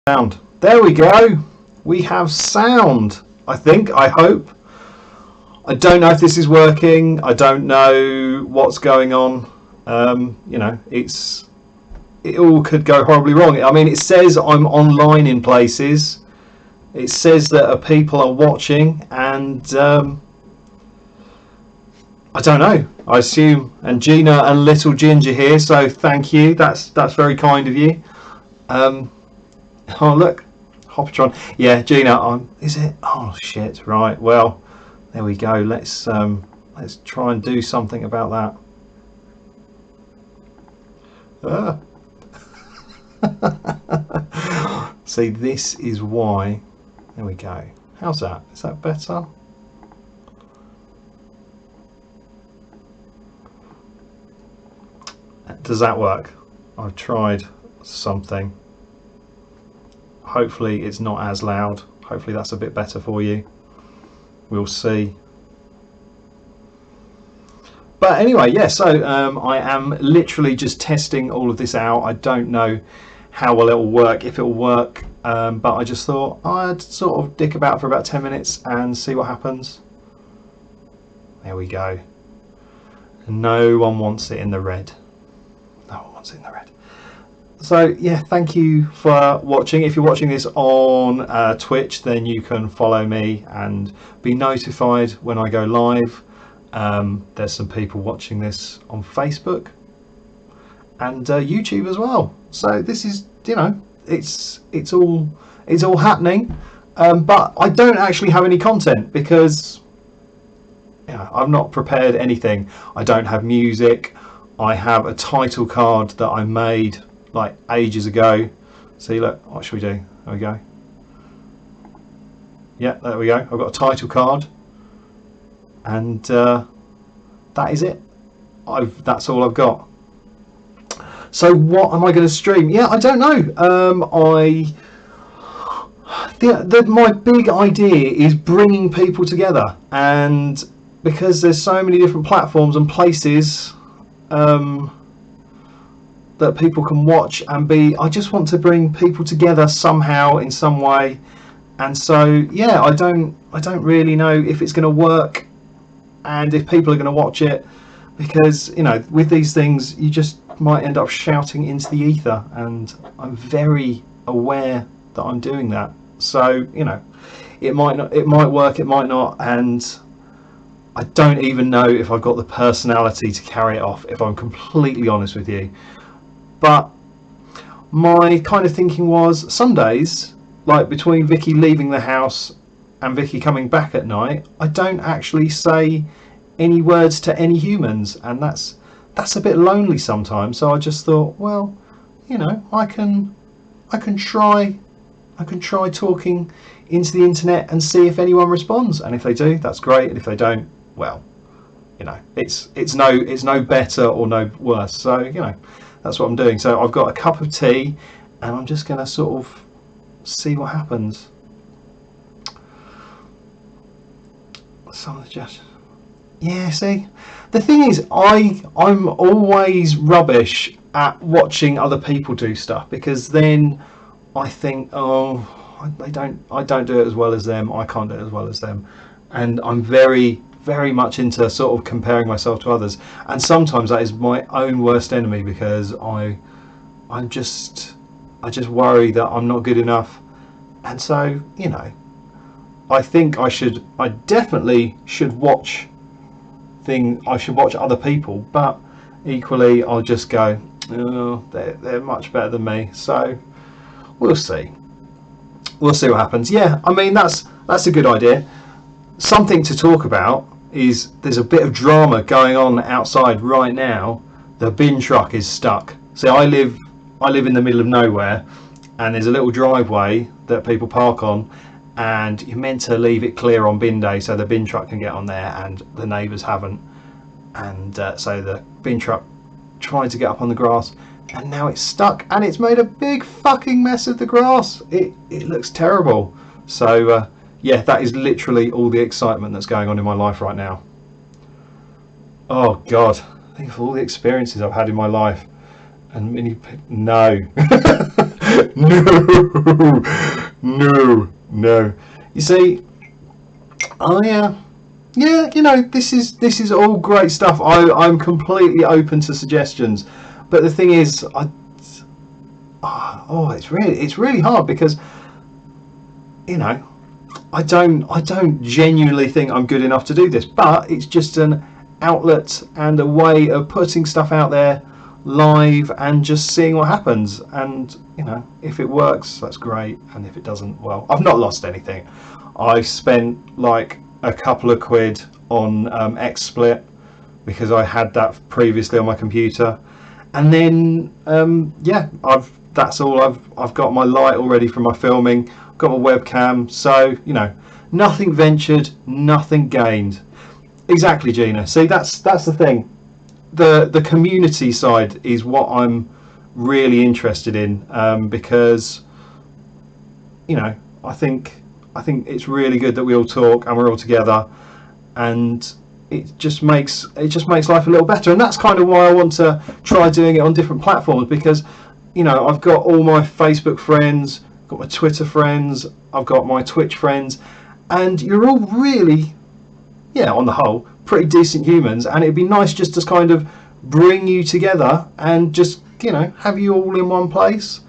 Sound. There we go. We have sound. I think. I hope. I don't know if this is working. I don't know what's going on. You know, it all could go horribly wrong. I mean, it says I'm online in places. It says that people are watching, and I don't know. I assume. And Gina and Little Ginger here, so thank you. That's very kind of you. Oh look, Hopatron. Yeah, Gina. Is it? Oh shit. Right. Well, there we go. Let's try and do something about that. See, this is why. There we go. How's that? Is that better? Does that work? I've tried something. Hopefully it's not as loud. Hopefully that's a bit better for you. We'll see. But anyway, yeah, so I am literally just testing all of this out. I don't know how well it will work, if it will work, but I just thought I'd sort of dick about for about 10 minutes and see what happens. There we go. No one wants it in the red. No one wants it in the red. So yeah, thank you for watching. If you're watching this on Twitch, then you can follow me and be notified when I go live. There's some people watching this on Facebook and YouTube as well. So this is, you know, it's all happening. But I don't actually have any content because I've not prepared anything. I don't have music. I have a title card that I made like ages ago. See, look, what should we do? There we go. Yeah, there we go. I've got a title card, and that is it. That's all I've got. So what am I going to stream? Yeah, I don't know. My big idea is bringing people together, and because there's so many different platforms and places that people can watch and be, I just want to bring people together somehow in some way. And so yeah, I don't really know if it's going to work and if people are going to watch it, because you know, with these things you just might end up shouting into the ether, and I'm very aware that I'm doing that. So you know, it might work, it might not, and I don't even know if I've got the personality to carry it off, if I'm completely honest with you. But my kind of thinking was, some days, like between Vicky leaving the house and Vicky coming back at night, I don't actually say any words to any humans, and that's a bit lonely sometimes. So I just thought, well, you know, I can try talking into the internet and see if anyone responds, and if they do, that's great, and if they don't, well, you know, it's no better or no worse. So you know, that's what I'm doing. So I've got a cup of tea and I'm just going to sort of see what happens. Some of the yeah, see, the thing is, I'm always rubbish at watching other people do stuff, because then I think, oh, I don't do it as well as them, I can't do it as well as them, and I'm very much into sort of comparing myself to others, and sometimes that is my own worst enemy, because I just worry that I'm not good enough. And so, you know, I think I definitely should watch other people, but equally I'll just go, oh, they're much better than me. So we'll see what happens. Yeah, I mean, that's a good idea. Something to talk about is there's a bit of drama going on outside right now. The bin truck is stuck. See, I live in the middle of nowhere, and there's a little driveway that people park on, and you're meant to leave it clear on bin day so the bin truck can get on there, and the neighbours haven't, and so the bin truck tried to get up on the grass, and now it's stuck, and it's made a big fucking mess of the grass. It looks terrible. So yeah, that is literally all the excitement that's going on in my life right now. Oh God, think of all the experiences I've had in my life, and no. No, no. You see, yeah, this is all great stuff. I'm completely open to suggestions, but the thing is, it's really hard because you know I don't genuinely think I'm good enough to do this, but it's just an outlet and a way of putting stuff out there live and just seeing what happens. And if it works, that's great, and if it doesn't, well, I've not lost anything. I spent like a couple of quid on XSplit because I had that previously on my computer, and then yeah, that's all. I've got my light all ready for my filming, got my webcam, so nothing ventured, nothing gained. Exactly, Gina. See, that's the thing. The community side is what I'm really interested in, because I think it's really good that we all talk and we're all together, and it just makes life a little better. And that's kind of why I want to try doing it on different platforms, because I've got all my Facebook friends, I've got my Twitter friends, I've got my Twitch friends, and you're all really, yeah, on the whole, pretty decent humans, and it'd be nice just to kind of bring you together and just have you all in one place,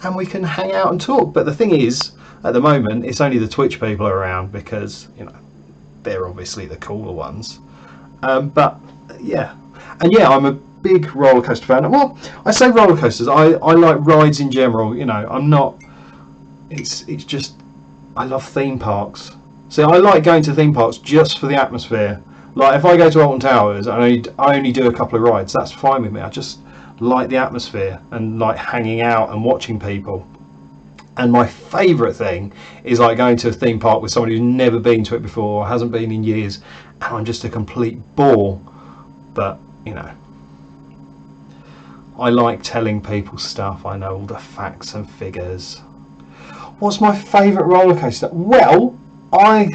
and we can hang out and talk. But the thing is, at the moment, it's only the Twitch people are around because they're obviously the cooler ones. But yeah, and yeah, I'm a big roller coaster fan. Well, I say roller coasters. I like rides in general. I'm not. It's just I love theme parks. So I like going to theme parks just for the atmosphere. Like if I go to Alton Towers and I only do a couple of rides, that's fine with me. I just like the atmosphere and like hanging out and watching people. And my favourite thing is like going to a theme park with somebody who's never been to it before or hasn't been in years, and I'm just a complete bore. But I like telling people stuff. I know all the facts and figures. What's my favourite roller coaster? Well, I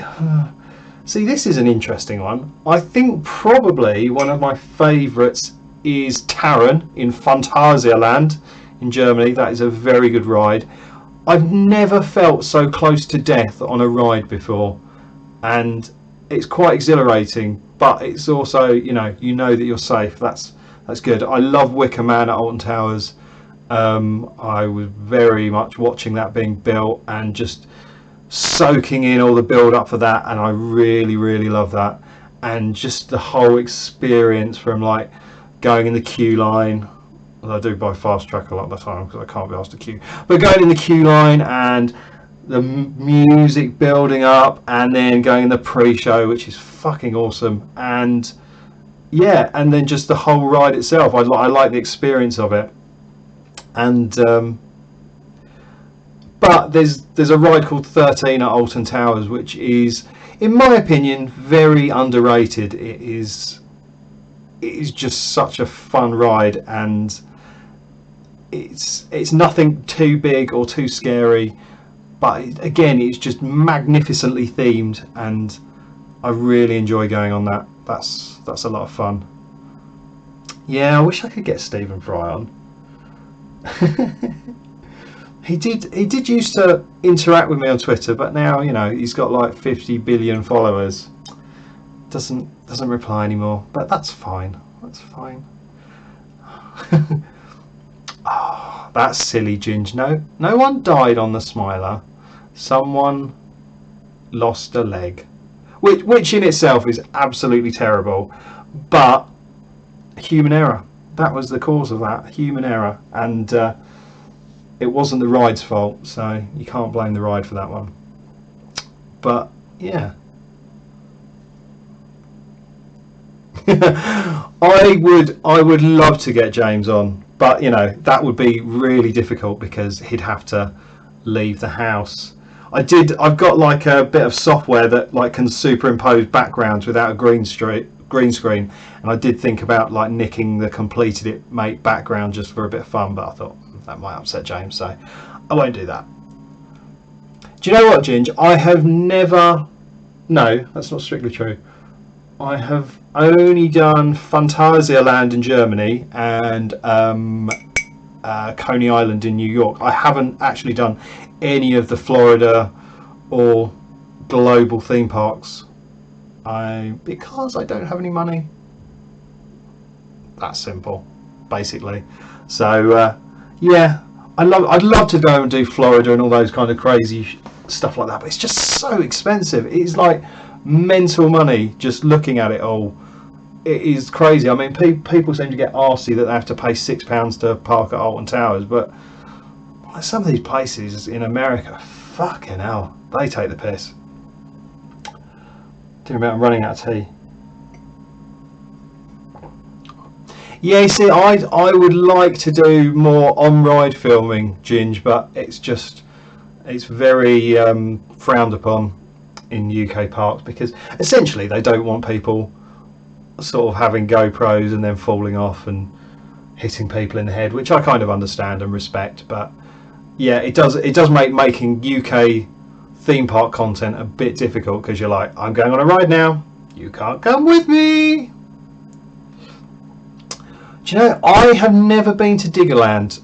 see. This is an interesting one. I think probably one of my favourites is Taron in Phantasialand in Germany. That is a very good ride. I've never felt so close to death on a ride before, and it's quite exhilarating. But it's also, that you're safe. That's good. I love Wicker Man at Alton Towers. I was very much watching that being built and just soaking in all the build up for that, and I really, really love that. And just the whole experience from like going in the queue line. I do by fast track a lot of the time because I can't be asked to queue. But going in the queue line and the music building up, and then going in the pre-show, which is fucking awesome. And yeah, and then just the whole ride itself. I like the experience of it. And but there's a ride called 13 at Alton Towers, which is, in my opinion, very underrated. It is just such a fun ride, and it's nothing too big or too scary, but again, it's just magnificently themed, and I really enjoy going on that. That's a lot of fun. Yeah, I wish I could get Stephen Fry on. He did used to interact with me on Twitter, but now he's got like 50 billion followers. Doesn't reply anymore, but that's fine. That's fine. Oh, that's silly, Ginge. No one died on the Smiler. Someone lost a leg, which in itself is absolutely terrible, but human error. That was the cause of that, human error, and it wasn't the ride's fault, so you can't blame the ride for that one. But yeah. I would love to get James on, but that would be really difficult because he'd have to leave the house. I've got like a bit of software that like can superimpose backgrounds without a green screen, and I did think about like nicking the completed it mate background just for a bit of fun, but I thought that might upset James, so I won't do that. Do you know what, Ginge? I have never. No, that's not strictly true. I have only done Phantasialand in Germany and Coney Island in New York. I haven't actually done any of the Florida or global theme parks. Because I don't have any money. That's simple, basically. So yeah, I'd love to go and do Florida and all those kind of crazy stuff like that, but it's just so expensive. It's like mental money just looking at it all. It is crazy. I mean, people seem to get arsey that they have to pay £6 to park at Alton Towers, but some of these places in America, fucking hell, they take the piss. I'm running out of tea. Yeah, see, I would like to do more on-ride filming, Ginge, but it's very frowned upon in UK parks because essentially they don't want people sort of having GoPros and then falling off and hitting people in the head, which I kind of understand and respect. But yeah, it does make making UK theme park content a bit difficult because you're like, I'm going on a ride now, you can't come with me. Do you know, I have never been to Diggerland.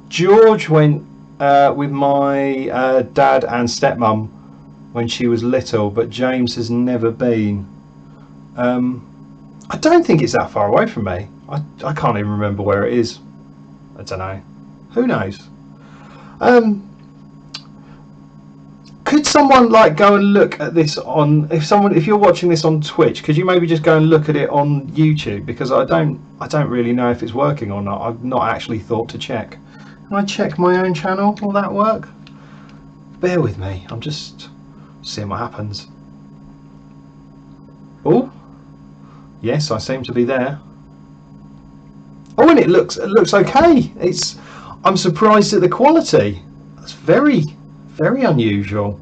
George went with my dad and stepmum when she was little, but James has never been. I don't think it's that far away from me. I can't even remember where it is. I don't know. Who knows? Could someone like go and look at this on if you're watching this on Twitch, could you maybe just go and look at it on YouTube, because I don't really know if it's working or not. I've not actually thought to check. Can I check my own channel? Will that work? Bear with me. I'm just seeing what happens. Oh, yes, I seem to be there. Oh, and it looks okay. I'm surprised at the quality. That's very unusual.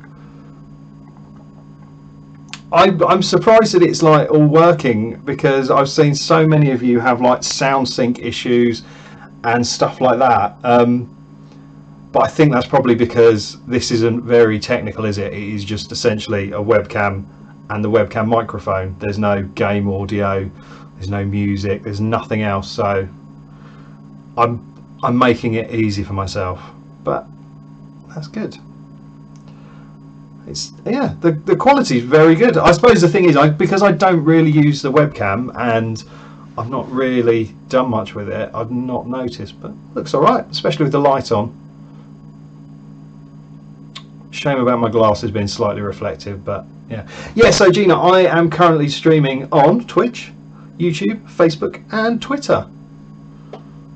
I'm surprised that it's like all working, because I've seen so many of you have like sound sync issues and stuff like that. But I think that's probably because this isn't very technical, is it? It is just essentially a webcam and the webcam microphone. There's no game audio, there's no music, there's nothing else. So I'm making it easy for myself, but that's good. The quality is very good. I suppose the thing is, because I don't really use the webcam and I've not really done much with it, I've not noticed, but it looks alright, especially with the light on. Shame about my glasses being slightly reflective, but yeah. So Gina, I am currently streaming on Twitch, YouTube, Facebook and Twitter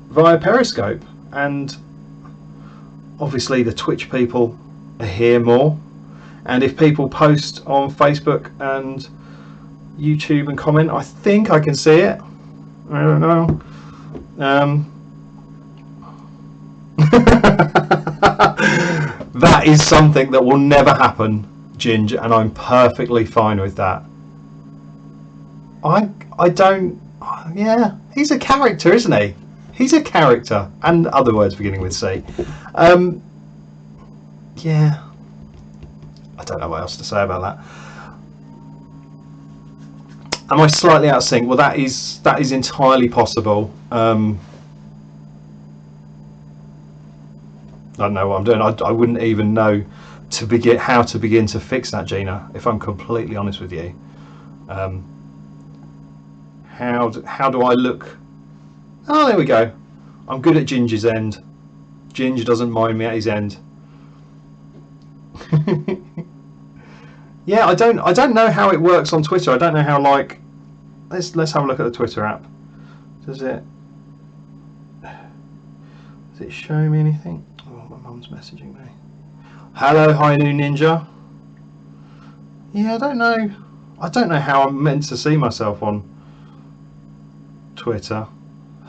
via Periscope, and obviously the Twitch people are here more. And if people post on Facebook and YouTube and comment, I think I can see it. I don't know. That is something that will never happen, Ginge, and I'm perfectly fine with that. I don't. Yeah, he's a character, isn't he? He's a character, and other words beginning with C. Yeah. I don't know what else to say about that. Am I slightly out of sync? Well, that is entirely possible. I don't know what I'm doing. I wouldn't even know how to begin to fix that, Gina, if I'm completely honest with you. How do I look? Oh, there we go. I'm good at Ginger's end. Ginger doesn't mind me at his end. Yeah, I don't know how it works on Twitter. I don't know how, like, let's have a look at the Twitter app. Does it show me anything? Oh, my mum's messaging me. Hello, hi new ninja. Yeah, I don't know how I'm meant to see myself on Twitter.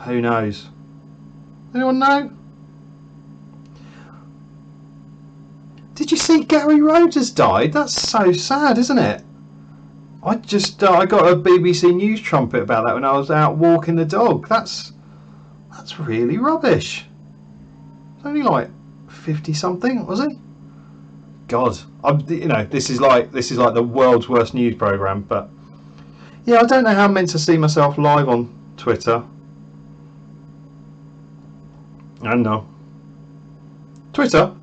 Who knows? Anyone know? Did you see Gary Rhodes has died? That's so sad, isn't it? I got a BBC News trumpet about that when I was out walking the dog. That's really rubbish. He's only like 50 something, was he? God, this is like the world's worst news program. But yeah, I don't know how I'm meant to see myself live on Twitter. I know. Twitter.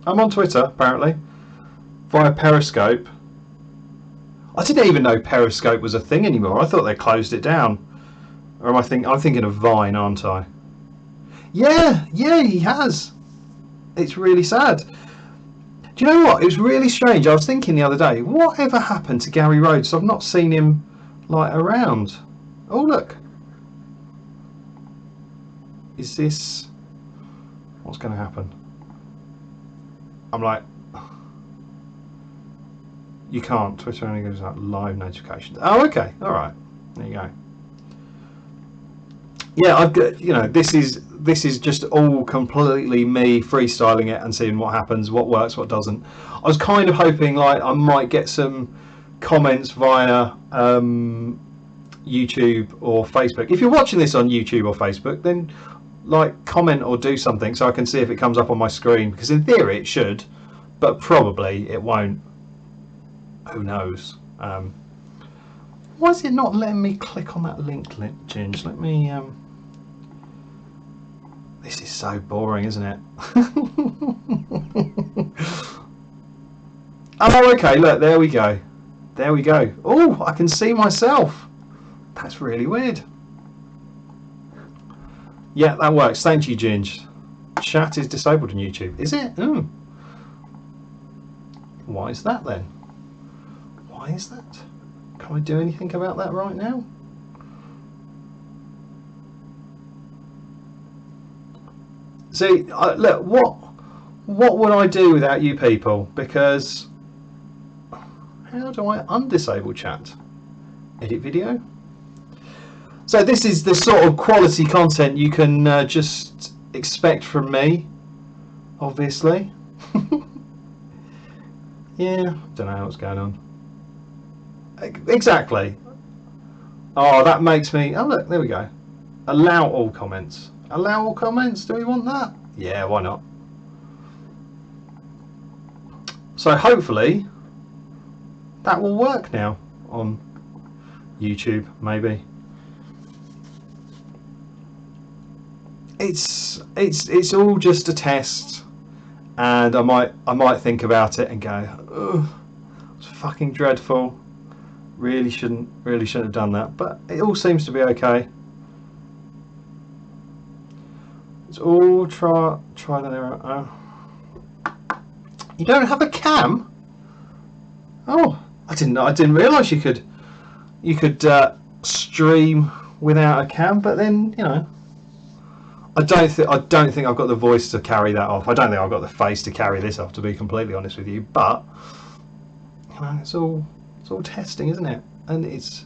I'm on Twitter apparently via Periscope. I didn't even know Periscope was a thing anymore. I thought they closed it down. Or am I think I'm thinking of Vine, aren't I? Yeah, yeah, he has. It's really sad. Do you know what? It was really strange. I was thinking the other day, whatever happened to Gary Rhodes? I've not seen him like around. Oh look, is this what's going to happen? I'm like, you can't. Twitter only goes out live notifications. Oh, okay, all right. There you go. Yeah, I've got. This is just all completely me freestyling it and seeing what happens, what works, what doesn't. I was kind of hoping like I might get some comments via YouTube or Facebook. If you're watching this on YouTube or Facebook, then like comment or do something so I can see if it comes up on my screen, because in theory it should, but probably it won't. Who knows? Why is it not letting me click on that link, Ginge? Let me this is so boring, isn't it? Oh, okay, look, there we go. There we go. Oh, I can see myself. That's really weird. Yeah, that works. Thank you, Ginge. Chat is disabled on YouTube. Is it? Oh. Why is that then? Why is that? Can I do anything about that right now? See, look, what would I do without you people? Because how do I undisable chat? Edit video. So this is the sort of quality content you can just expect from me, obviously. Yeah, don't know what's going on. Exactly. Oh, that makes me. Oh, look, there we go. Allow all comments. Allow all comments. Do we want that? Yeah, why not? So hopefully that will work now on YouTube. Maybe it's all just a test, and I might think about it and go, oh, it's fucking dreadful. Really shouldn't have done that. But it all seems to be okay. It's all try and error. Oh. You don't have a cam? Oh, I didn't realise you could stream without a cam. But then I don't think I've got the voice to carry that off. I don't think I've got the face to carry this off, to be completely honest with you. But it's all testing, isn't it? And it's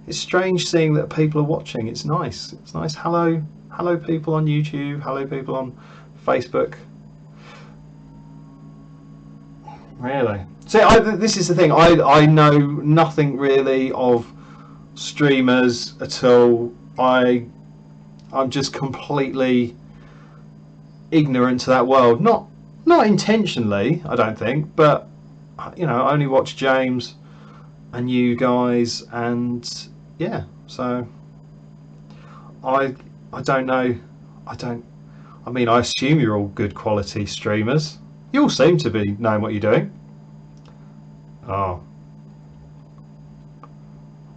strange seeing that people are watching. It's nice. It's nice. Hello people on YouTube. Hello people on Facebook. Really? See, this is the thing. I know nothing really of streamers at all. I'm just completely ignorant to that world. Not intentionally, I don't think, but I only watch James and you guys, and yeah. So I don't know. I mean, I assume you're all good quality streamers. You all seem to be knowing what you're doing. Oh.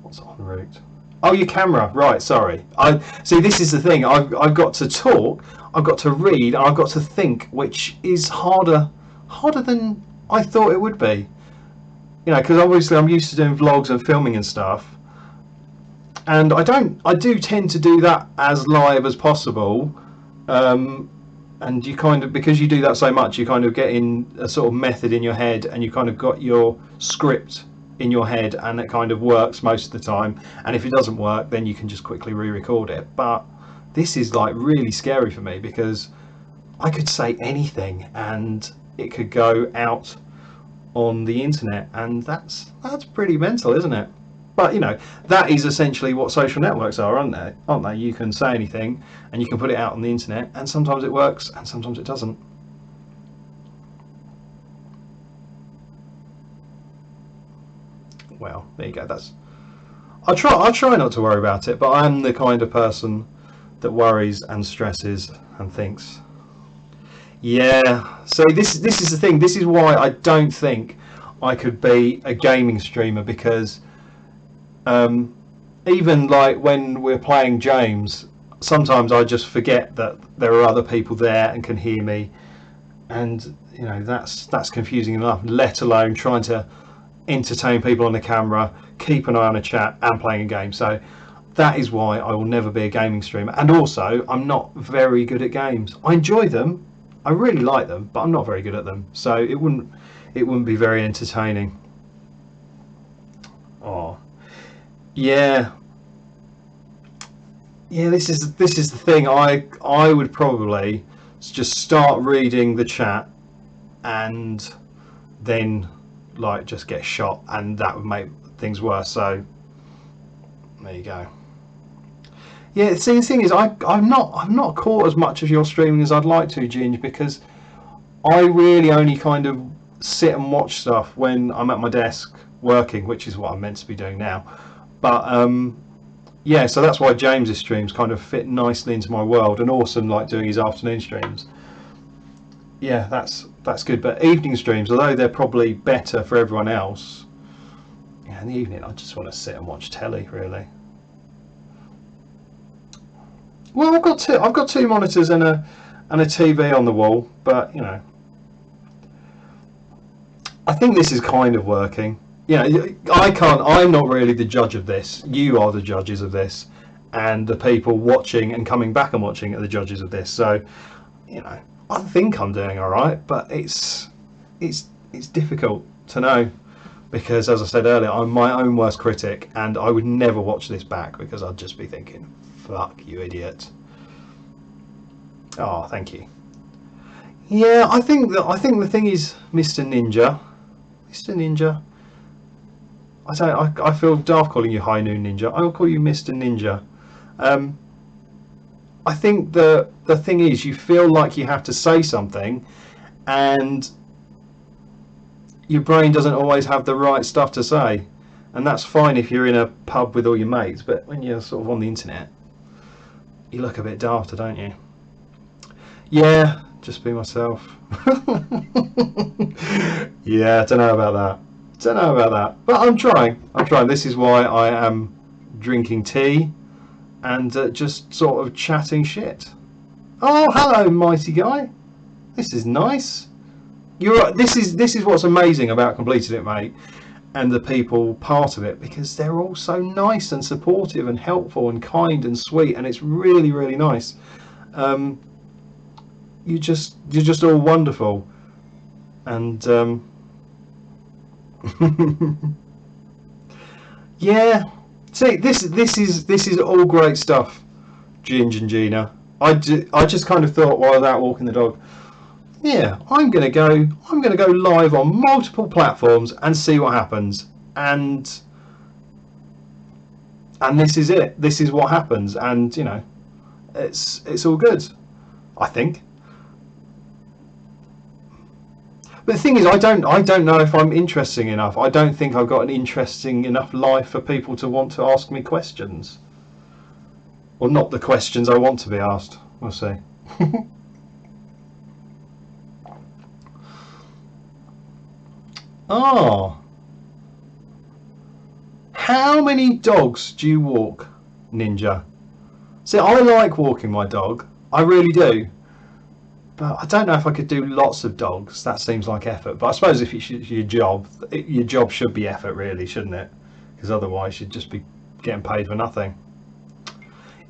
What's en route? Oh, your camera. Right, sorry. See, this is the thing. I've got to talk, I've got to read, and I've got to think, which is harder than I thought it would be. Because obviously I'm used to doing vlogs and filming and stuff. And I do tend to do that as live as possible. And you kind of, because you do that so much, you kind of get in a sort of method in your head, and you kind of got your script in your head, and it kind of works most of the time. And if it doesn't work, then you can just quickly re-record it. But this is like really scary for me, because I could say anything and it could go out on the internet, and that's pretty mental, isn't it? But that is essentially what social networks are, aren't they? You can say anything and you can put it out on the internet, and sometimes it works and sometimes it doesn't. Well, there you go. I'll try not to worry about it, but I'm the kind of person that worries and stresses and thinks Yeah. So this is the thing. This is why I don't think I could be a gaming streamer, because um, even like when we're playing James, sometimes I just forget that there are other people there and can hear me, and that's confusing enough. Let alone trying to entertain people on the camera, keep an eye on a chat, and playing a game. So that is why I will never be a gaming streamer. And also, I'm not very good at games. I enjoy them, I really like them, but I'm not very good at them. So it wouldn't be very entertaining. Oh, yeah, yeah. This is the thing. I would probably just start reading the chat and then like just get shot, and that would make things worse. So there you go. Yeah, see, the thing is, I'm not caught as much of your streaming as I'd like to, Ginge, because I really only kind of sit and watch stuff when I'm at my desk working, which is what I'm meant to be doing now. But yeah, so that's why James's streams kind of fit nicely into my world, and awesome, like doing his afternoon streams. Yeah, that's good. But evening streams, although they're probably better for everyone else, yeah, in the evening I just want to sit and watch telly, really. Well, I've got two monitors and a TV on the wall, but I think this is kind of working. I can't. I'm not really the judge of this. You are the judges of this, and the people watching and coming back and watching are the judges of this. So, I think I'm doing all right, but it's difficult to know, because, as I said earlier, I'm my own worst critic, and I would never watch this back because I'd just be thinking, "Fuck you, idiot." Oh, thank you. Yeah, I think the thing is, Mr. Ninja, Mr. Ninja. I feel daft calling you High Noon Ninja. I will call you Mr. Ninja. Um, I think the thing is, you feel like you have to say something, and your brain doesn't always have the right stuff to say, and that's fine if you're in a pub with all your mates. But when you're sort of on the internet, you look a bit dafter, don't you? Yeah, just be myself. Yeah, I don't know about that. Don't know about that, but I'm trying. I'm trying. This is why I am drinking tea and just sort of chatting shit. Oh, hello, mighty guy. This is nice. You're right. This is what's amazing about Completed It, mate, and the people part of it, because they're all so nice and supportive and helpful and kind and sweet, and it's really really nice. Um, you're just all wonderful, and yeah. See, this is all great stuff, Ginge and Gina. I just kind of thought while I was out walking the dog, yeah, I'm gonna go live on multiple platforms and see what happens. And this is it. This is what happens, and it's all good, I think. But the thing is, I don't know if I'm interesting enough. I don't think I've got an interesting enough life for people to want to ask me questions, or not the questions I want to be asked. We'll see. Oh, how many dogs do you walk, Ninja? See, I like walking my dog. I really do. But I don't know if I could do lots of dogs. That seems like effort. But I suppose if it's your job should be effort, really, shouldn't it? Because otherwise you'd just be getting paid for nothing.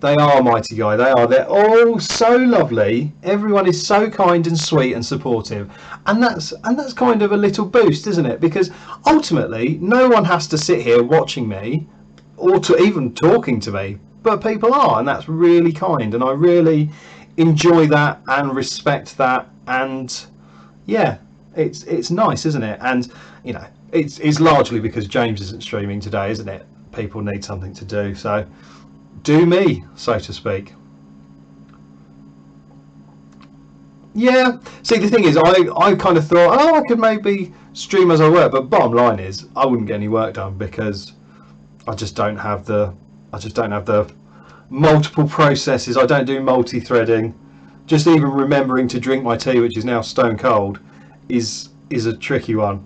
They are, mighty guy. They are. They're all so lovely. Everyone is so kind and sweet and supportive, and that's kind of a little boost, isn't it? Because ultimately, no one has to sit here watching me, or to even talking to me, but people are, and that's really kind, and I really enjoy that and respect that, and yeah, it's nice, isn't it? And it's largely because James isn't streaming today, isn't it? People need something to do, so do me, so to speak. Yeah. See, the thing is, I kind of thought, oh, I could maybe stream as I work, but bottom line is, I wouldn't get any work done because I just don't have the multiple processes. I don't do multi-threading, Just even remembering to drink my tea, which is now stone cold, is a tricky one.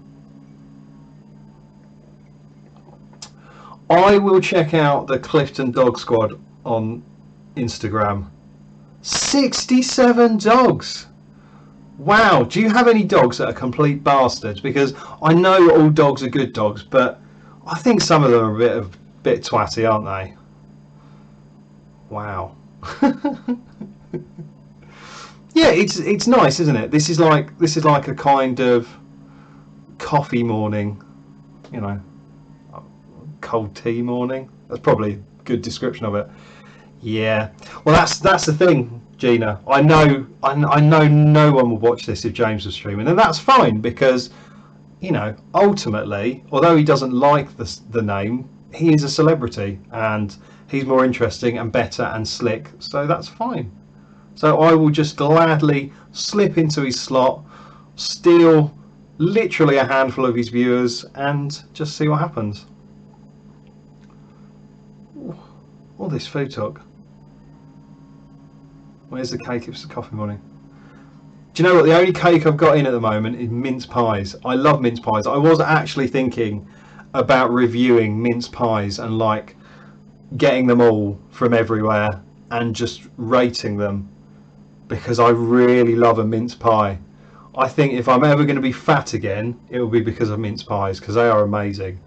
I will check out the Clifton Dog Squad on Instagram. 67 dogs. Wow. Do you have any dogs that are complete bastards? Because I know all dogs are good dogs, but I think some of them are a bit twatty, aren't they? Wow. Yeah, it's nice, isn't it? This is like a kind of coffee morning, you know, cold tea morning. That's probably a good description of it. Yeah. Well, that's the thing, Gina. I know no one will watch this if James was streaming, and that's fine because, you know, ultimately, although he doesn't like the name, he is a celebrity and he's more interesting and better and slick, so that's fine. So I will just gladly slip into his slot, steal literally a handful of his viewers, and just see what happens. All this food talk. Where's the cake? It's the coffee morning. Do you know what? The only cake I've got in at the moment is mince pies. I love mince pies. I was actually thinking about reviewing mince pies and like getting them all from everywhere and just rating them, because I really love a mince pie. I think if I'm ever going to be fat again, it will be because of mince pies, because they are amazing.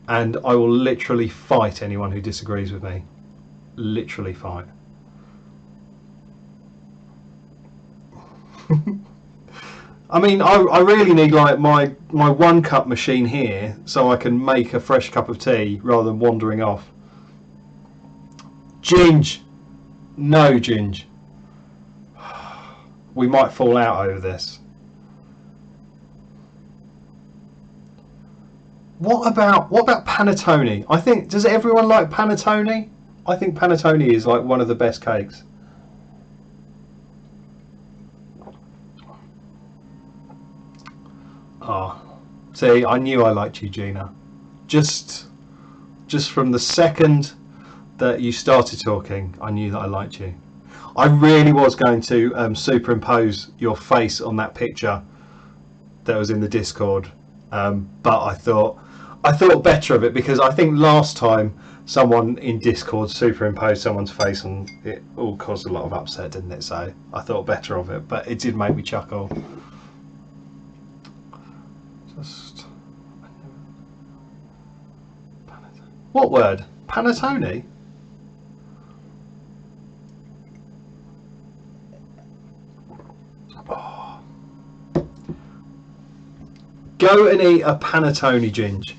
And I will literally fight anyone who disagrees with me. Literally fight. I mean, I really need like my 1 cup machine here so I can make a fresh cup of tea rather than wandering off. Ginge. No, Ginge. We might fall out over this. What about panettone? I think, does everyone like panettone? I think panettone is like one of the best cakes. Oh, see, I knew I liked you, Gina. Just from the second that you started talking, I knew that I liked you. I really was going to superimpose your face on that picture that was in the Discord, but I thought better of it, because I think last time someone in Discord superimposed someone's face and it all caused a lot of upset, didn't it? So I thought better of it, but it did make me chuckle. Just what word? Panettone? Oh. Go and eat a panettone, Ginge.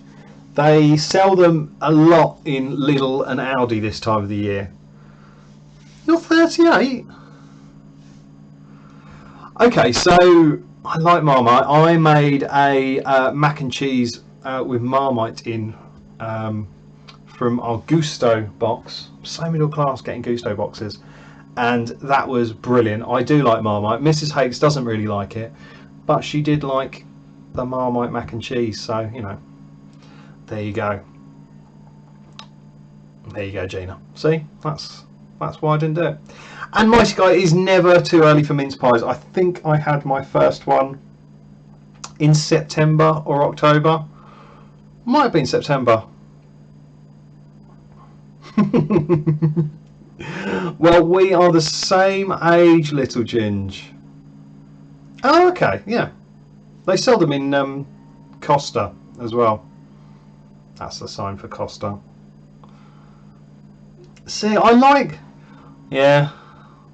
They sell them a lot in Lidl and Aldi this time of the year. You're 38? Okay, so I like Marmite. I made a mac and cheese with Marmite in from our Gusto box. So middle class getting Gusto boxes, and that was brilliant. I do like Marmite. Mrs. Hakes doesn't really like it, but she did like the Marmite mac and cheese, so you know, there you go. There you go, Gina. See, that's why I didn't do it. And Mighty Guy is never too early for mince pies. I think I had my first one in September or October. Might have been September. Well, we are the same age, little Ginge. Oh, okay, yeah. They sell them in Costa as well. That's the sign for Costa. See, I like, yeah,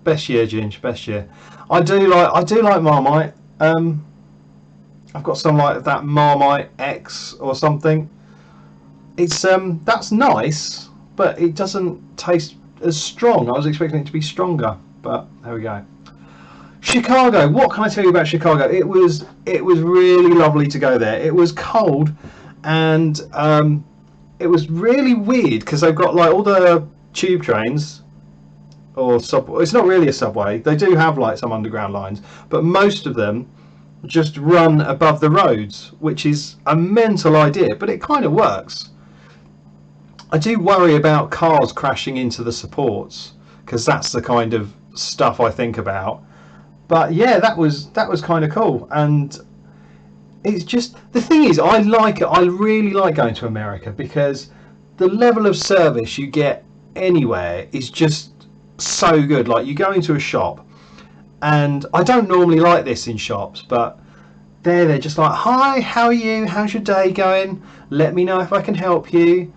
best year, Ginge, best year. I do like Marmite. I've got some like that Marmite X or something. It's that's nice, but it doesn't taste as strong. I was expecting it to be stronger, but there we go. Chicago. What can I tell you about Chicago? It was really lovely to go there. It was cold, and it was really weird because they've got like all the tube trains or subway. It's not really a subway. They do have like some underground lines, but most of them just run above the roads, which is a mental idea, but it kind of works. I do worry about cars crashing into the supports, because that's the kind of stuff I think about. But yeah, that was kind of cool. And it's just, the thing is, I like it. I really like going to America because the level of service you get anywhere is just so good. Like, you go into a shop, and I don't normally like this in shops, but they're just like, hi, how are you, how's your day going, let me know if I can help you.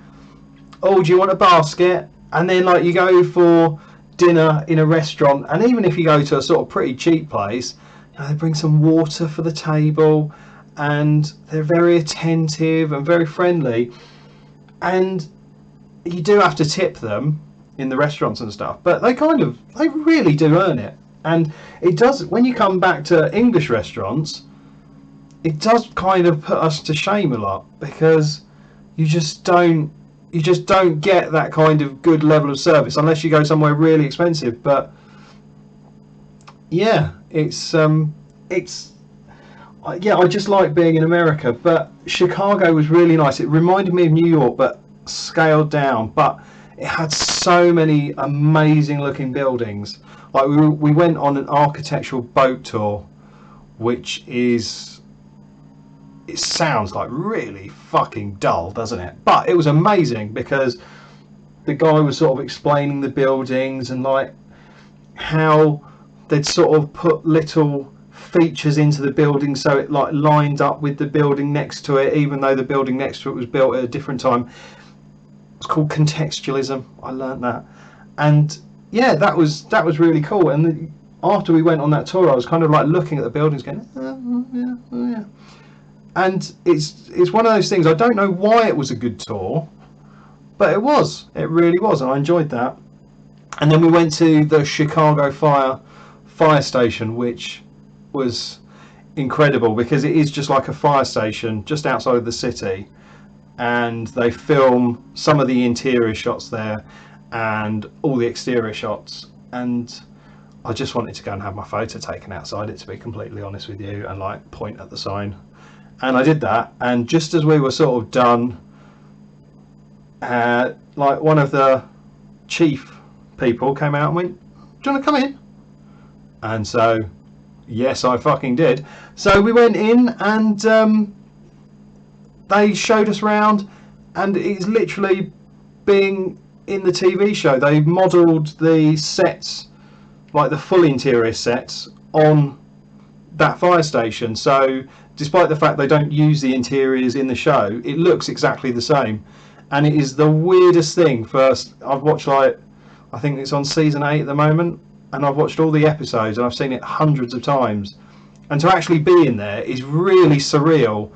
Oh, do you want a basket? And then, like, you go for dinner in a restaurant, and even if you go to a sort of pretty cheap place, you know, they bring some water for the table, and they're very attentive and very friendly. And you do have to tip them in the restaurants and stuff, but they really do earn it. And it does, when you come back to English restaurants, it does kind of put us to shame a lot, because you just don't get that kind of good level of service unless you go somewhere really expensive. But yeah, it's yeah, I just like being in America. But Chicago was really nice. It reminded me of New York, but scaled down. But it had so many amazing looking buildings. Like, we went on an architectural boat tour, which is, it sounds like really fucking dull, doesn't it? But it was amazing because the guy was sort of explaining the buildings, and like how they'd sort of put little features into the building so it like lined up with the building next to it, even though the building next to it was built at a different time. It's called contextualism. I learned that. And yeah, that was really cool. And after we went on that tour, I was kind of like looking at the buildings going, yeah. And it's one of those things, I don't know why it was a good tour, but it really was, and I enjoyed that. And then we went to the Chicago fire station, which was incredible because it is just like a fire station just outside of the city, and they film some of the interior shots there and all the exterior shots. And I just wanted to go and have my photo taken outside it, to be completely honest with you, and like point at the sign. And I did that, and just as we were sort of done, like one of the chief people came out and went, do you want to come in? And so yes, I fucking did. So we went in, and they showed us around, and it's literally being in the TV show. They modelled the sets, like the full interior sets, on that fire station. So despite the fact they don't use the interiors in the show, it looks exactly the same. And it is the weirdest thing. First, I've watched, like, I think it's on season 8 at the moment, and I've watched all the episodes and I've seen it hundreds of times, and to actually be in there is really surreal.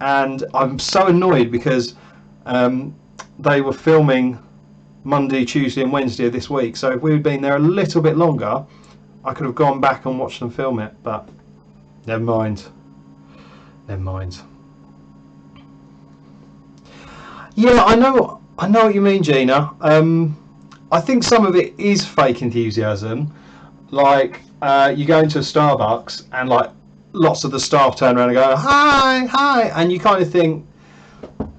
And I'm so annoyed because they were filming Monday, Tuesday and Wednesday of this week, so if we'd been there a little bit longer, I could have gone back and watched them film it. But never mind. Yeah, I know what you mean, Gina. I think some of it is fake enthusiasm. Like, you go into a Starbucks and like lots of the staff turn around and go, hi, and you kind of think,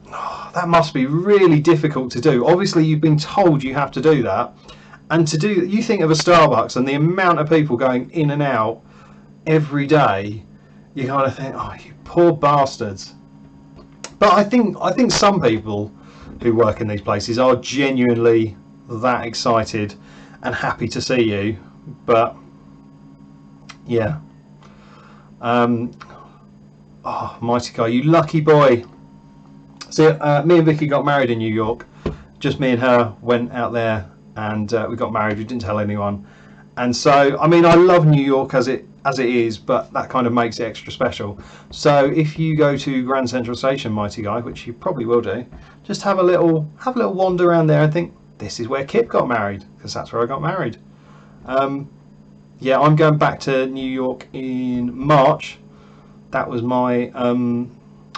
oh, that must be really difficult to do. Obviously you've been told you have to do that, and to do, you think of a Starbucks and the amount of people going in and out every day, you kind of think, oh, you poor bastards. But I think some people who work in these places are genuinely that excited and happy to see you. But yeah, oh, Mighty Guy, you lucky boy. So me and Vicky got married in New York. Just me and her went out there, and we got married. We didn't tell anyone. And so, I mean, I love New York as it is, but that kind of makes it extra special. So if you go to Grand Central Station, Mighty Guy, which you probably will do, just have a little wander around there and think, this is where Kip got married, because that's where I got married. Yeah, I'm going back to New York in March. That was my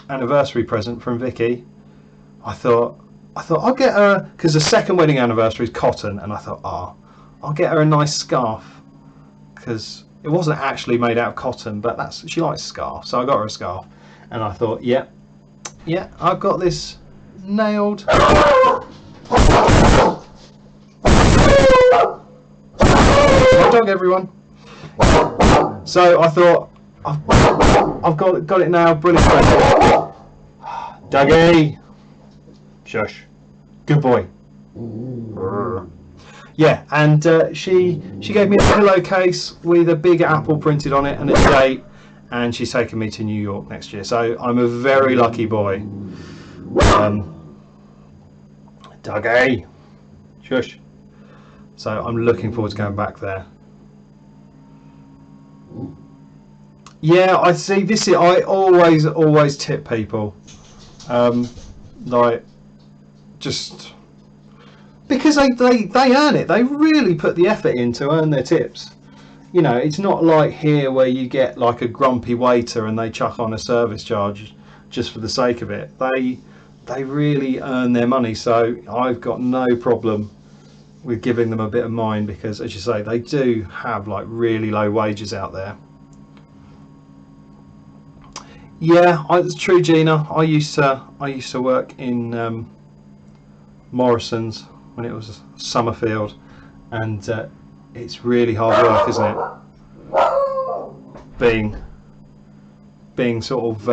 anniversary present from Vicky. I thought I'll get her, because the second wedding anniversary is cotton, and I thought, I'll get her a nice scarf, because it wasn't actually made out of cotton, but she likes scarf, so I got her a scarf. And I thought, yeah, I've got this nailed. My dog, everyone. So I thought, I've got it now. Brilliant. Dougie, shush, good boy. Yeah, and she gave me a pillowcase with a big apple printed on it and a date, and she's taking me to New York next year. So I'm a very lucky boy. Dougie, shush. So I'm looking forward to going back there. Yeah, I see. This is I always tip people, like just because they earn it. They really put the effort in to earn their tips. You know, it's not like here where you get like a grumpy waiter and they chuck on a service charge just for the sake of it. They really earn their money. So I've got no problem with giving them a bit of mine because, as you say, they do have like really low wages out there. Yeah, it's true, Gina. I used to work in Morrison's when it was Summerfield, and it's really hard work, isn't it? Being sort of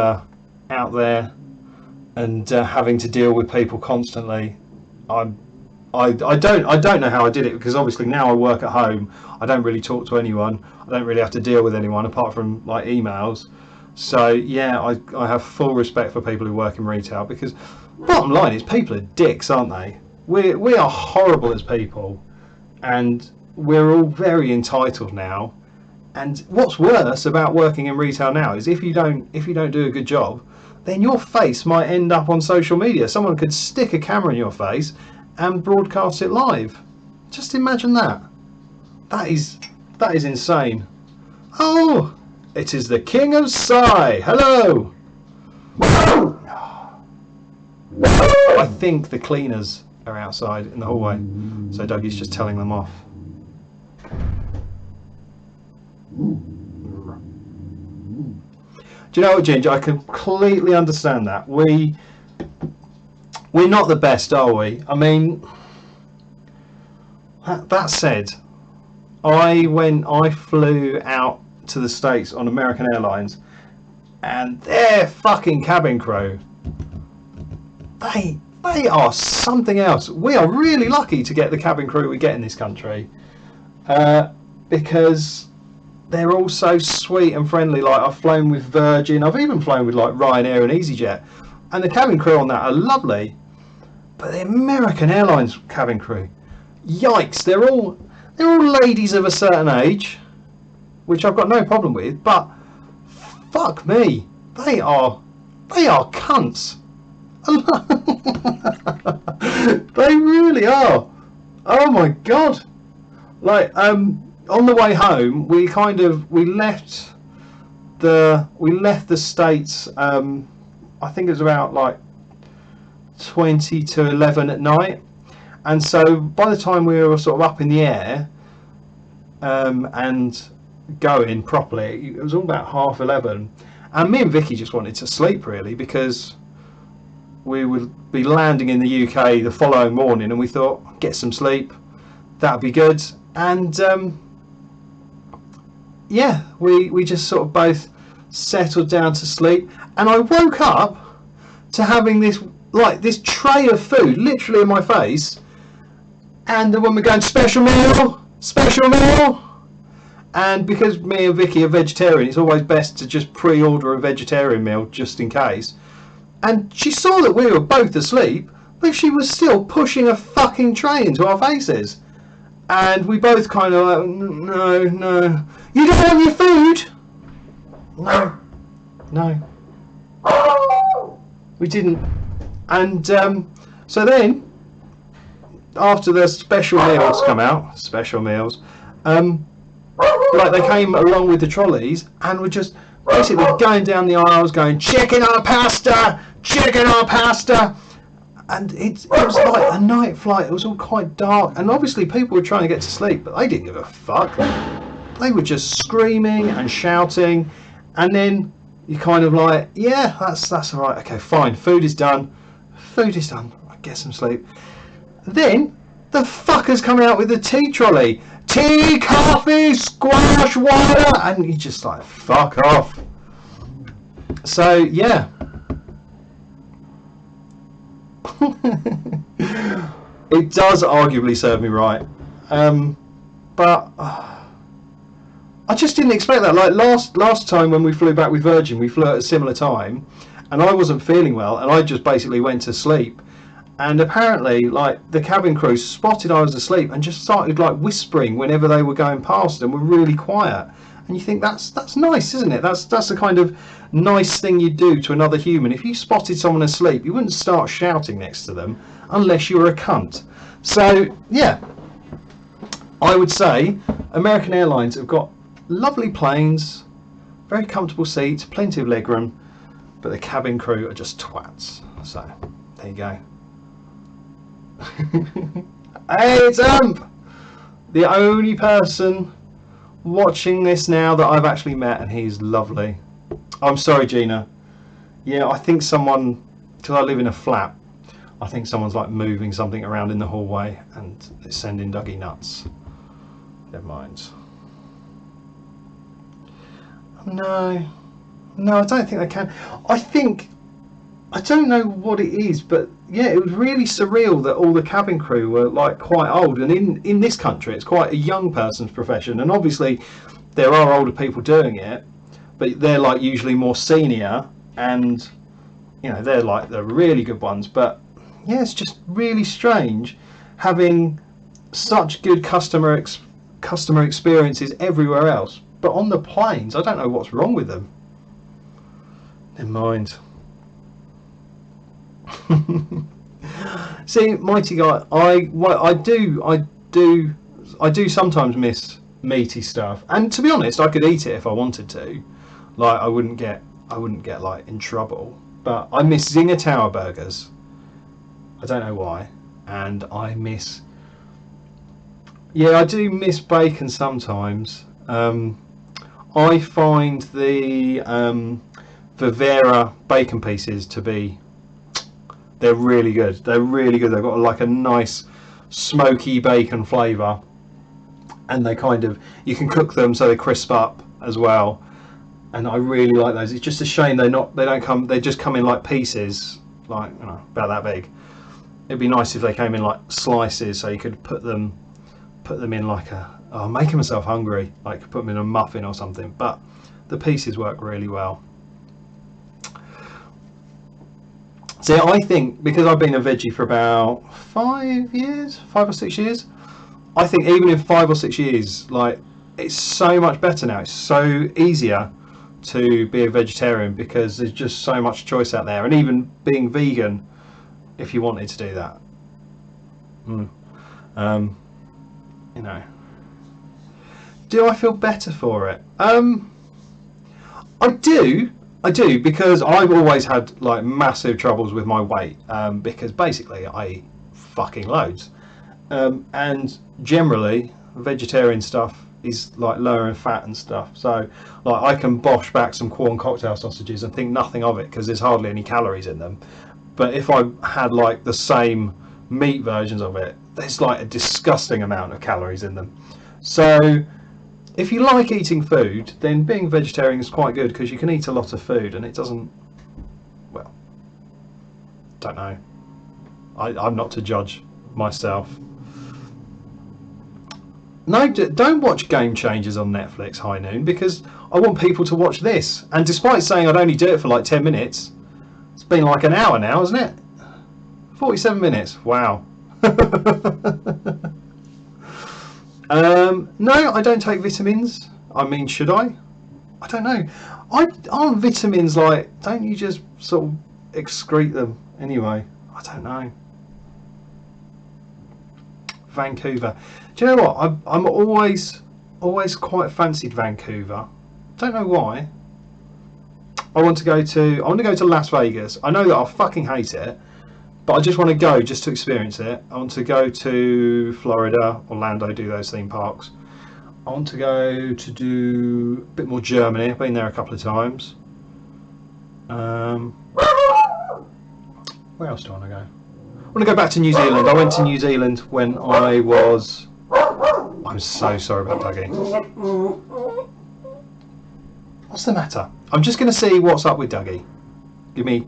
out there and having to deal with people constantly. I don't know how I did it, because obviously now I work at home. I don't really talk to anyone. I don't really have to deal with anyone apart from like emails. So yeah, I have full respect for people who work in retail, because bottom line is people are dicks, aren't they? We are horrible as people, and we're all very entitled now. And what's worse about working in retail now is if you don't do a good job, then your face might end up on social media. Someone could stick a camera in your face and broadcast it live. Just imagine that. That is insane. Oh, it is the King of Psy. Hello. I think the cleaners are outside in the hallway, so Dougie's just telling them off. Do you know what, Ginger? I completely understand that. We're not the best, are we? I mean, that said, I flew out to the States on American Airlines, and their fucking cabin crew, they are something else. We are really lucky to get the cabin crew we get in this country, because they're all so sweet and friendly. Like, I've flown with Virgin, I've even flown with like Ryanair and EasyJet, and the cabin crew on that are lovely. But the American Airlines cabin crew, yikes! They're all ladies of a certain age, which I've got no problem with. But fuck me, they are cunts. They really are. Oh my god! Like, on the way home, we left the States. I think it was about like 20 to 11 at night, and so by the time we were sort of up in the air and going properly, it was all about 11:30, and me and Vicky just wanted to sleep, really, because we would be landing in the UK the following morning, and we thought, get some sleep, that'd be good. And yeah, we just sort of both settled down to sleep, and I woke up to having this tray of food literally in my face, and the woman going, special meal. And because me and Vicky are vegetarian, it's always best to just pre-order a vegetarian meal just in case. And she saw that we were both asleep, but she was still pushing a fucking tray into our faces. And we both kind of like, no. You don't want your food? No. We didn't. And so then, after the special meals come out, like they came along with the trolleys, and were just basically going down the aisles going, chicken or pasta, and it was like a night flight. It was all quite dark, and obviously people were trying to get to sleep, but they didn't give a fuck. They were just screaming and shouting, and then you kind of like, yeah, that's all right, okay, fine, food is done, I get some sleep. Then the fuckers come out with the tea trolley. tea, coffee, squash, water, and you're just like, fuck off. So yeah. It does arguably serve me right, but I just didn't expect that. Like last time when we flew back with Virgin, we flew at a similar time, and I wasn't feeling well, and I just basically went to sleep. And apparently, like, the cabin crew spotted I was asleep and just started like whispering whenever they were going past, and were really quiet. And you think that's nice, isn't it? That's the kind of nice thing you do to another human. If you spotted someone asleep, you wouldn't start shouting next to them unless you were a cunt. So yeah, I would say American Airlines have got lovely planes, very comfortable seats, plenty of legroom, but the cabin crew are just twats. So there you go. Hey, it's Amp, the only person watching this now that I've actually met, and he's lovely. I'm sorry, Gina. Yeah, I think someone, because I live in a flat, I think someone's like moving something around in the hallway and it's sending Dougie nuts. Never mind. No, I don't think they can. I don't know what it is, but yeah, it was really surreal that all the cabin crew were like quite old, and in this country it's quite a young person's profession, and obviously there are older people doing it, but they're like usually more senior, and you know, they're like the really good ones. But yeah, it's just really strange having such good customer experiences everywhere else, but on the planes I don't know what's wrong with them. Never mind. See, mighty guy, I do sometimes miss meaty stuff, and to be honest, I could eat it if I wanted to. Like, I wouldn't get like in trouble. But I miss Zinger Tower burgers. I don't know why, and I do miss bacon sometimes. I find the Vivera bacon pieces to be, they're really good. They're really good. They've got like a nice smoky bacon flavour, and they kind of, you can cook them so they crisp up as well. And I really like those. It's just a shame they just come in like pieces, like, you know, about that big. It'd be nice if they came in like slices, so you could put them in like I'm making myself hungry. Like, put them in a muffin or something. But the pieces work really well. See, I think because I've been a veggie for about 5 or 6 years, I think even in 5 or 6 years, like, it's so much better now. It's so easier to be a vegetarian because there's just so much choice out there, and even being vegan, if you wanted to do that. You know, do I feel better for it? I do, because I've always had like massive troubles with my weight, because basically I eat fucking loads, and generally vegetarian stuff is like lower in fat and stuff, so like I can bosh back some Quorn cocktail sausages and think nothing of it because there's hardly any calories in them. But if I had like the same meat versions of it, there's like a disgusting amount of calories in them. So if you like eating food, then being vegetarian is quite good because you can eat a lot of food and it doesn't, well, don't know, I'm not to judge myself. No, don't watch Game Changers on Netflix, High Noon, because I want people to watch this. And despite saying I'd only do it for like 10 minutes, it's been like an hour now, hasn't it? 47 minutes, wow. No, I don't take vitamins. I mean, should I? I don't know. Aren't vitamins like, don't you just sort of excrete them anyway? I don't know. Vancouver. Do you know what? I'm always quite fancied Vancouver. Don't know why. I want to go to Las Vegas. I know that I'll fucking hate it, but I just want to go just to experience it. I want to go to Florida, Orlando, do those theme parks. I want to go to do a bit more Germany. I've been there a couple of times. Where else do I want to go? I want to go back to New Zealand. I went to New Zealand when I was I'm so sorry about Dougie. What's the matter? I'm just going to see what's up with Dougie. Give me...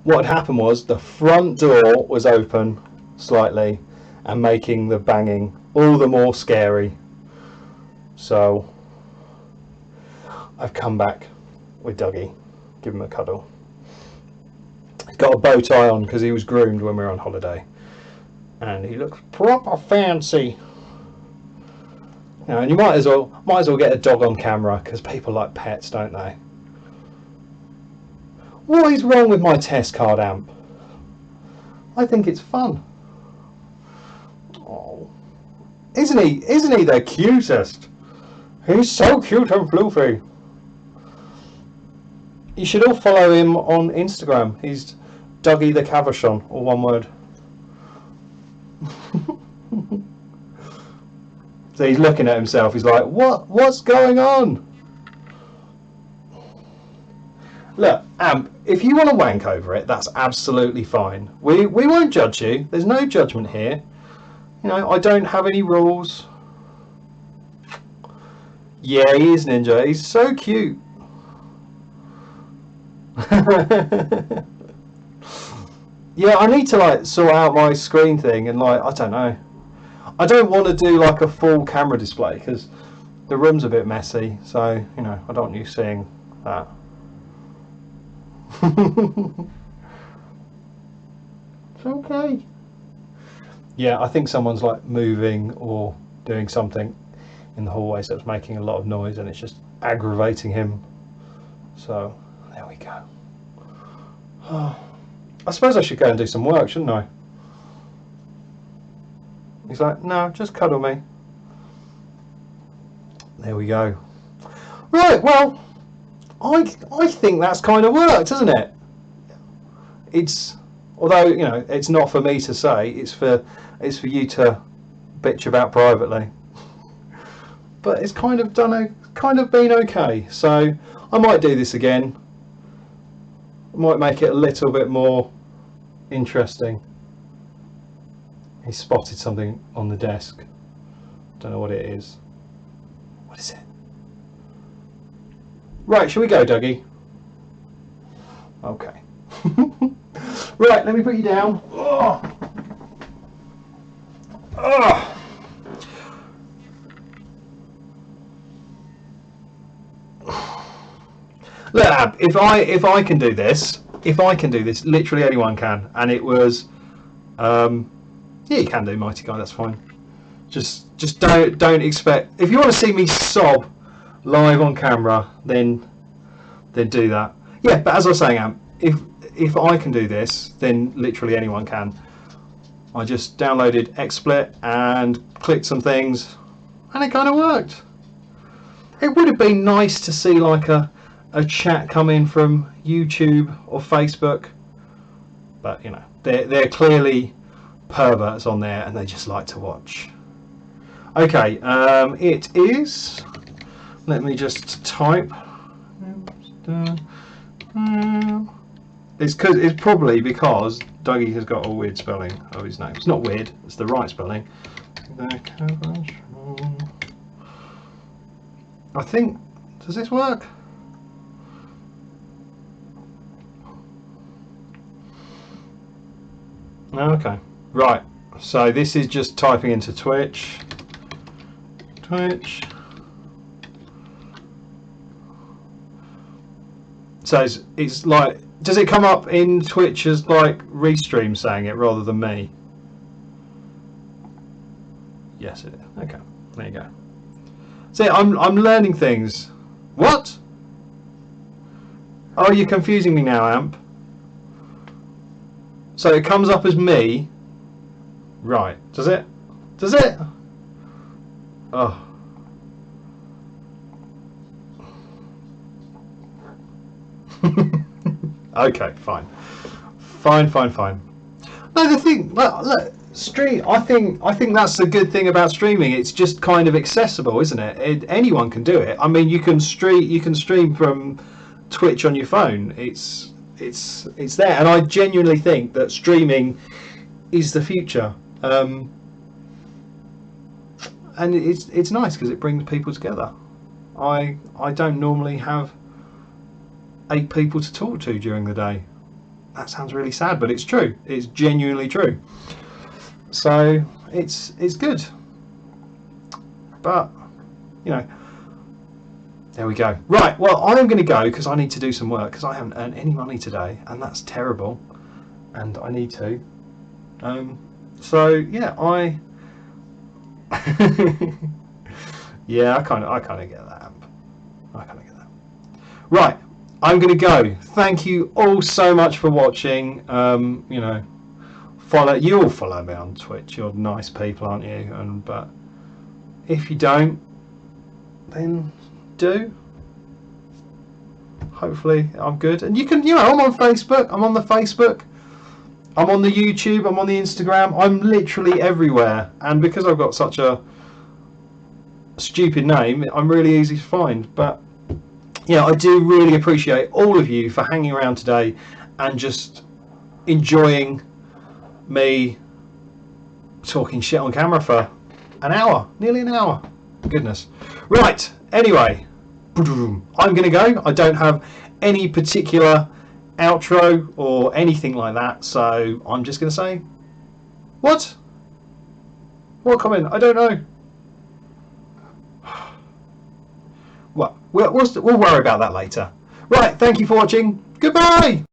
What had happened was the front door was open slightly and making the banging all the more scary. So I've come back with Dougie, give him a cuddle. He's got a bow tie on because he was groomed when we were on holiday, and he looks proper fancy. You know, and you might as well get a dog on camera because people like pets, don't they? What is wrong with my test card amp? I think it's fun. Oh, isn't he the cutest? He's so cute and floofy. You should all follow him on Instagram. He's Dougie the Cavachon, all one word. So he's looking at himself. He's like, what's going on? Look, Amp, if you want to wank over it, that's absolutely fine. We won't judge you. There's no judgment here. You know, I don't have any rules. Yeah, he is Ninja. He's so cute. Yeah, I need to like sort out my screen thing and like, I don't know. I don't want to do like a full camera display because the room's a bit messy. So, you know, I don't want you seeing that. It's okay. Yeah, I think someone's like moving or doing something in the hallway, so it's making a lot of noise and it's just aggravating him. So there we go. I suppose I should go and do some work, shouldn't I? He's like, no, just cuddle me. There we go. Right, well, I think that's kind of worked, hasn't it? It's, although, you know, it's not for me to say, it's for you to bitch about privately. But it's kind of been okay. So I might do this again. I might make it a little bit more interesting. He spotted something on the desk. Don't know what it is. What is it? Right, shall we go, Dougie? Okay. Right, let me put you down. Oh. Oh. Look, if I can do this, literally anyone can. And it was, yeah, you can do, Mighty Guy. That's fine. Just don't expect. If you want to see me sob live on camera, then do that. Yeah, but as I was saying, Amp, if I can do this, then literally anyone can. I just downloaded XSplit and clicked some things, and it kind of worked. It would have been nice to see like a chat come in from YouTube or Facebook, but you know, they're clearly perverts on there and they just like to watch. Okay, it is, let me just type. It's probably because Dougie has got a weird spelling of his name. It's not weird, it's the right spelling. I think, does this work? Okay, right, so this is just typing into Twitch. So it's like, does it come up in Twitch as like Restream saying it rather than me? Yes, it is. Okay, there you go. See, I'm learning things. What? Oh, you're confusing me now, Amp. So it comes up as me. Right. Does it? Does it? Oh. Okay, fine. Fine. No, the thing, look, stream. I think that's the good thing about streaming. It's just kind of accessible, isn't it? Anyone can do it. I mean, you can stream from Twitch on your phone. It's there, and I genuinely think that streaming is the future. And it's nice because it brings people together. I don't normally have 8 people to talk to during the day. That sounds really sad, but it's true. It's genuinely true. So it's good. But you know, there we go. Right. Well, I'm going to go because I need to do some work because I haven't earned any money today, and that's terrible. And I need to. So yeah, yeah, I kind of get that. I kind of get that. Right. I'm going to go. Thank you all so much for watching. You know, you all follow me on Twitch. You're nice people, aren't you? But if you don't, then do. Hopefully I'm good. And you can, I'm on Facebook. I'm on the Facebook. I'm on the YouTube. I'm on the Instagram. I'm literally everywhere. And because I've got such a stupid name, I'm really easy to find. But yeah, I do really appreciate all of you for hanging around today and just enjoying me talking shit on camera for an hour, nearly an hour. Goodness. Right, anyway, I'm going to go. I don't have any particular outro or anything like that, so I'm just going to say, what? What comment? I don't know. Well, we'll worry about that later. Right, thank you for watching. Goodbye!